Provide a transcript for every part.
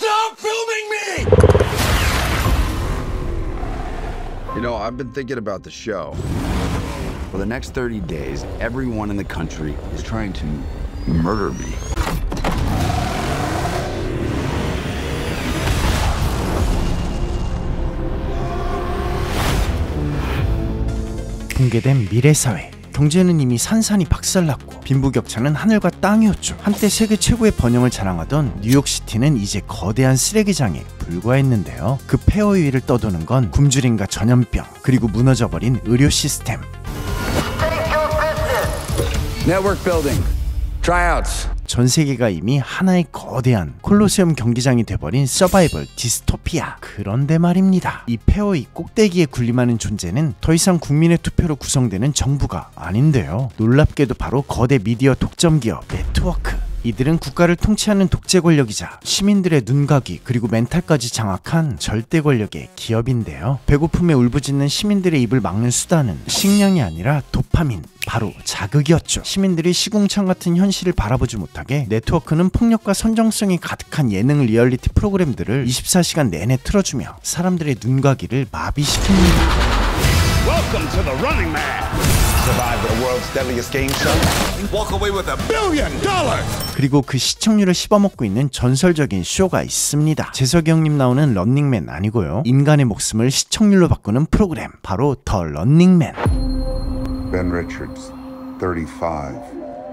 Stop filming me! You know, I've been thinking about the show. For the next 30 days, everyone in the country is trying to murder me. 붕괴된 미래사회. 경제는 이미 산산이 박살났고 빈부격차는 하늘과 땅이었죠. 한때 세계 최고의 번영을 자랑하던 뉴욕시티는 이제 거대한 쓰레기장에 불과했는데요. 그 폐허 위를 떠도는 건 굶주림과 전염병, 그리고 무너져버린 의료 시스템. Network building. Tryouts. 전 세계가 이미 하나의 거대한 콜로세움 경기장이 돼버린 서바이벌 디스토피아. 그런데 말입니다. 이 폐허의 꼭대기에 군림하는 존재는 더 이상 국민의 투표로 구성되는 정부가 아닌데요. 놀랍게도 바로 거대 미디어 독점 기업 네트워크. 이들은 국가를 통치하는 독재 권력이자 시민들의 눈가기 그리고 멘탈까지 장악한 절대 권력의 기업인데요. 배고픔에 울부짖는 시민들의 입을 막는 수단은 식량이 아니라 도파민, 바로 자극이었죠. 시민들이 시궁창 같은 현실을 바라보지 못하게 네트워크는 폭력과 선정성이 가득한 예능 리얼리티 프로그램들을 24시간 내내 틀어주며 사람들의 눈가기를 마비시킵니다. Welcome to the Running Man. Survive the world's deadliest game show. Walk away with $1 billion. 그리고 그 시청률을 씹어먹고 있는 전설적인 쇼가 있습니다. 재석이 형님 나오는 런닝맨 아니고요. 인간의 목숨을 시청률로 바꾸는 프로그램, 바로 더 런닝맨. Ben Richards, 35,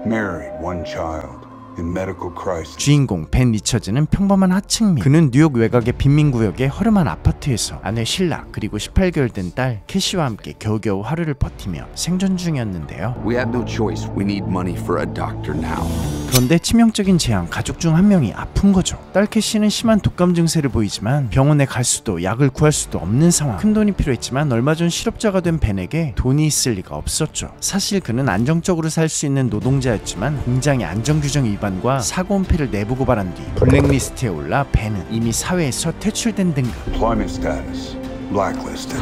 married, one child. In medical crisis. 주인공 벤 리처즈는 평범한 하층민. 그는 뉴욕 외곽의 빈민구역의 허름한 아파트에서 아내 실라 그리고 18개월 된 딸 캐시와 함께 겨우겨우 하루를 버티며 생존 중이었는데요. We have no choice. We need money for a doctor now. 그런데 치명적인 재앙, 가족 중 한 명이 아픈 거죠. 딸 캐시는 심한 독감 증세를 보이지만 병원에 갈 수도 약을 구할 수도 없는 상황. 큰 돈이 필요했지만 얼마 전 실업자가 된 벤에게 돈이 있을 리가 없었죠. 사실 그는 안정적으로 살 수 있는 노동자였지만 공장의 안전규정 위반과 사고 은폐를 내부 고발한 뒤 블랙리스트에 올라 벤은 이미 사회에서 퇴출된 등급. Employment status, blacklisted.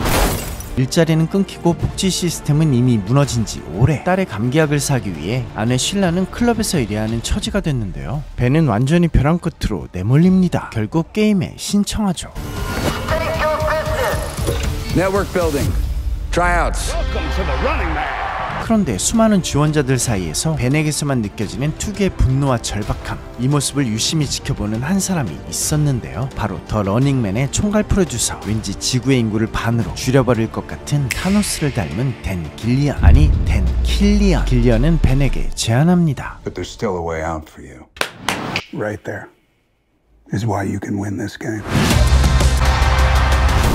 일자리는 끊기고 복지 시스템은 이미 무너진 지 오래. 딸의 감기약을 사기 위해 아내 실라는 클럽에서 일해야 하는 처지가 됐는데요. 벤은 완전히 벼랑 끝으로 내몰립니다. 결국 게임에 신청하죠. Network building. Tryouts. Welcome to the Running Man. 그런데 수많은 지원자들 사이에서 벤에게서만 느껴지는 특유의 분노와 절박함, 이 모습을 유심히 지켜보는 한 사람이 있었는데요. 바로 더 러닝맨의 총괄 프로듀서, 왠지 지구의 인구를 반으로 줄여버릴 것 같은 타노스를 닮은 댄 길리언, 아니 댄 킬리언. 길리언은 벤에게 제안합니다. But there's still a way out for you. Right there is why you can win this game.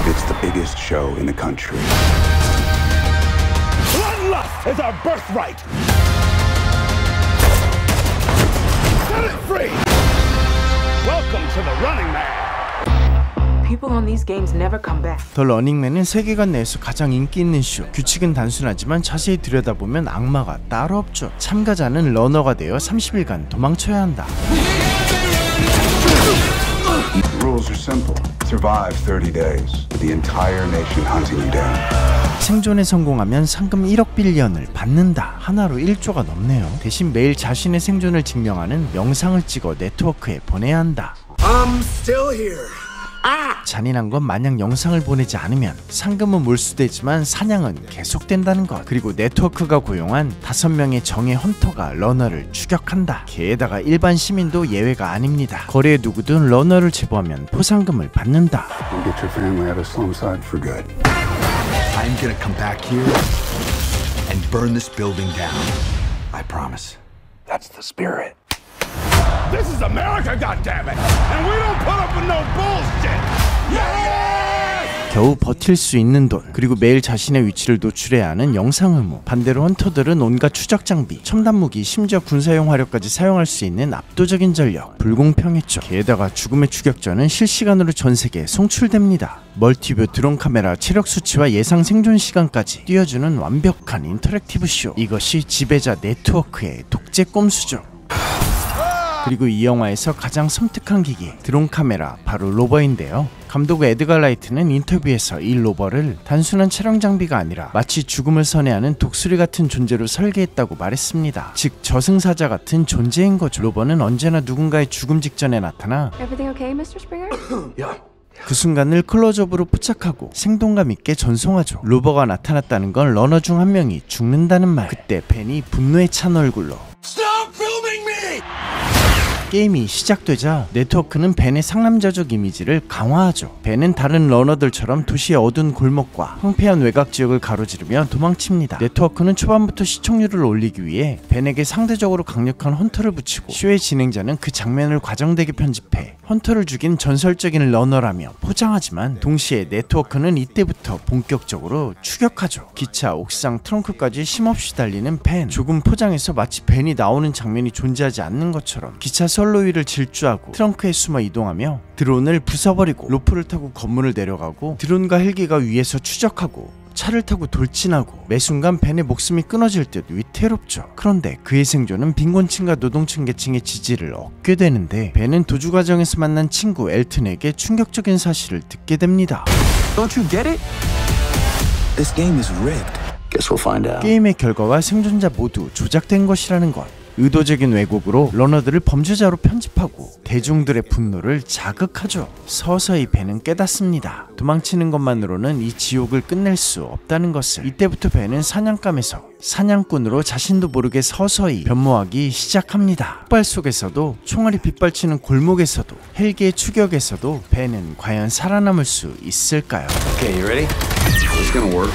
It's the biggest show in the country. Bloodlust is our birthright. Set it free. Welcome to the Running Man. People on these games never come back. 더 러닝맨은 세계관 내에서 가장 인기 있는 쇼. 규칙은 단순하지만 자세히 들여다보면 악마가 따로 없죠. 참가자는 러너가 되어 30일간 도망쳐야 한다. The rules are simple. Survive 30 days with the entire nation hunting you down. 생존에 성공하면 상금 1억 빌리언을 받는다. 하나로 1조가 넘네요. 대신 매일 자신의 생존을 증명하는 영상을 찍어 네트워크에 보내야 한다. I'm still here. 잔인한 건 만약 영상을 보내지 않으면 상금은 몰수되지만 사냥은 계속된다는 것. 그리고 네트워크가 고용한 5명의 정예 헌터가 러너를 추격한다. 게다가 일반 시민도 예외가 아닙니다. 거리에 누구든 러너를 제보하면 포상금을 받는다. And get your family out of Slumside for good. I'm gonna come back here and burn this building down. I promise. That's the spirit. This is America, goddammit, and we don't put up with no bullshit. Yeah! 겨우 버틸 수 있는 돈, 그리고 매일 자신의 위치를 노출해야 하는 영상 의무. 반대로 헌터들은 온갖 추적 장비, 첨단 무기, 심지어 군사용 화력까지 사용할 수 있는 압도적인 전력. 불공평했죠. 게다가 죽음의 추격전은 실시간으로 전 세계에 송출됩니다. 멀티뷰, 드론 카메라, 체력 수치와 예상 생존 시간까지 띄워주는 완벽한 인터랙티브 쇼. 이것이 지배자 네트워크의 독재 꼼수죠. 그리고 이 영화에서 가장 섬뜩한 기계, 드론 카메라, 바로 로버인데요. 감독 에드가 라이트는 인터뷰에서 이 로버를 단순한 촬영 장비가 아니라 마치 죽음을 선회하는 독수리 같은 존재로 설계했다고 말했습니다. 즉 저승사자 같은 존재인 거죠. 로버는 언제나 누군가의 죽음 직전에 나타나 Everything okay, Mr. Springer? 그 순간을 클로즈업으로 포착하고 생동감 있게 전송하죠. 로버가 나타났다는 건 러너 중 한 명이 죽는다는 말. 그때 벤이 분노에 찬 얼굴로 게임이 시작되자 네트워크는 벤의 상남자적 이미지를 강화하죠. 벤은 다른 러너들처럼 도시의 어두운 골목과 황폐한 외곽 지역을 가로지르며 도망칩니다. 네트워크는 초반부터 시청률을 올리기 위해 벤에게 상대적으로 강력한 헌터를 붙이고 쇼의 진행자는 그 장면을 과정되게 편집해 헌터를 죽인 전설적인 러너라며 포장하지만 동시에 네트워크는 이때부터 본격적으로 추격하죠. 기차, 옥상, 트렁크까지 쉼없이 달리는 벤. 조금 포장해서 마치 벤이 나오는 장면이 존재하지 않는 것처럼 기차 선로 위를 질주하고 트렁크에 숨어 이동하며 드론을 부숴버리고 로프를 타고 건물을 내려가고 드론과 헬기가 위에서 추적하고 차를 타고 돌진하고 매 순간 벤의 목숨이 끊어질 듯 위태롭죠. 그런데 그의 생존은 빈곤층과 노동층 계층의 지지를 얻게 되는데 벤은 도주 과정에서 만난 친구 엘튼에게 충격적인 사실을 듣게 됩니다. Don't you get it? This game is rigged. Guess we'll find out. 게임의 결과와 생존자 모두 조작된 것이라는 것. 의도적인 왜곡으로 러너들을 범죄자로 편집하고 대중들의 분노를 자극하죠. 서서히 벤은 깨닫습니다. 도망치는 것만으로는 이 지옥을 끝낼 수 없다는 것을. 이때부터 벤은 사냥감에서 사냥꾼으로 자신도 모르게 서서히 변모하기 시작합니다. 폭발 속에서도, 총알이 빗발치는 골목에서도, 헬기의 추격에서도 벤은 과연 살아남을 수 있을까요? Okay, you ready? It's gonna work.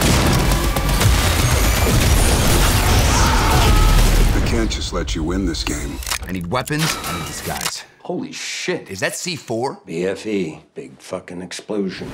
I can't just let you win this game. I need weapons. I need disguise. Holy shit. Is that C4? BFE. Big fucking explosion.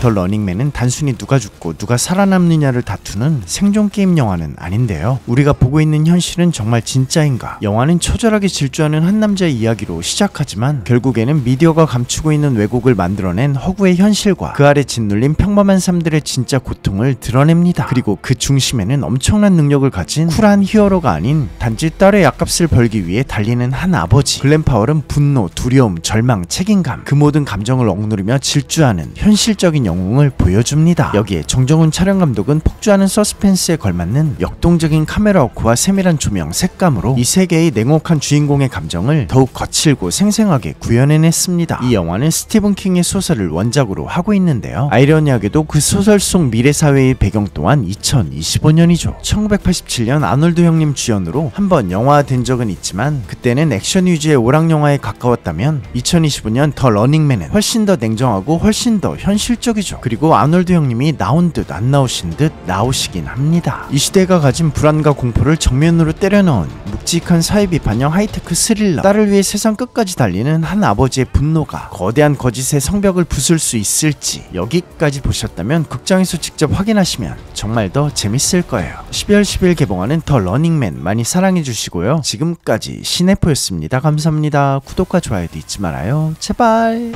더 러닝맨은 단순히 누가 죽고 누가 살아남느냐를 다투는 생존 게임 영화는 아닌데요. 우리가 보고 있는 현실은 정말 진짜인가? 영화는 처절하게 질주하는 한 남자의 이야기로 시작하지만 결국에는 미디어가 감추고 있는 왜곡을 만들어낸 허구의 현실과 그 아래 짓눌린 평범한 삶들의 진짜 고통을 드러냅니다. 그리고 그 중심에는 엄청난 능력을 가진 쿨한 히어로가 아닌 단지 딸의 약값을 벌기 위해 달리는 한 아버지. 글렌 파월은 분노, 두려움, 절망, 책임감, 그 모든 감정을 억누르며 질주하는 현실적인 영웅을 보여줍니다. 여기에 정정훈 촬영감독은 폭주하는 서스펜스에 걸맞는 역동적인 카메라 워크와 세밀한 조명, 색감으로 이 세 개의 냉혹한 주인공의 감정을 더욱 거칠고 생생하게 구현해냈습니다. 이 영화는 스티븐 킹의 소설을 원작으로 하고 있는데요. 아이러니하게도 그 소설 속 미래사회의 배경 또한 2025년이죠. 1987년 아놀드 형님 주연으로 한번 영화화된 적은 있지만 그때는 액션 위주의 오락영화에 가까웠다면 2025년 더 러닝맨은 훨씬 더 냉정하고 훨씬 더 현실적이죠. 그리고 아놀드 형님이 나온 듯 안 나오신 듯 나오시긴 합니다. 이 시대가 가진 불안과 공포를 정면으로 때려넣은 묵직한 사회 비판형 하이테크 스릴러. 딸을 위해 세상 끝까지 달리는 한 아버지의 분노가 거대한 거짓의 성벽을 부술 수 있을지 여기까지 보셨다면 극장에서 직접 확인하시면 정말 더 재밌을 거예요. 12월 10일 개봉하는 더 러닝맨 많이 사랑해주시고요. 지금까지 시네포였습니다. 감사합니다. 구독과 좋아요도 잊지 말아요. 제발.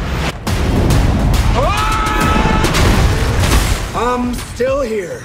I'm still here.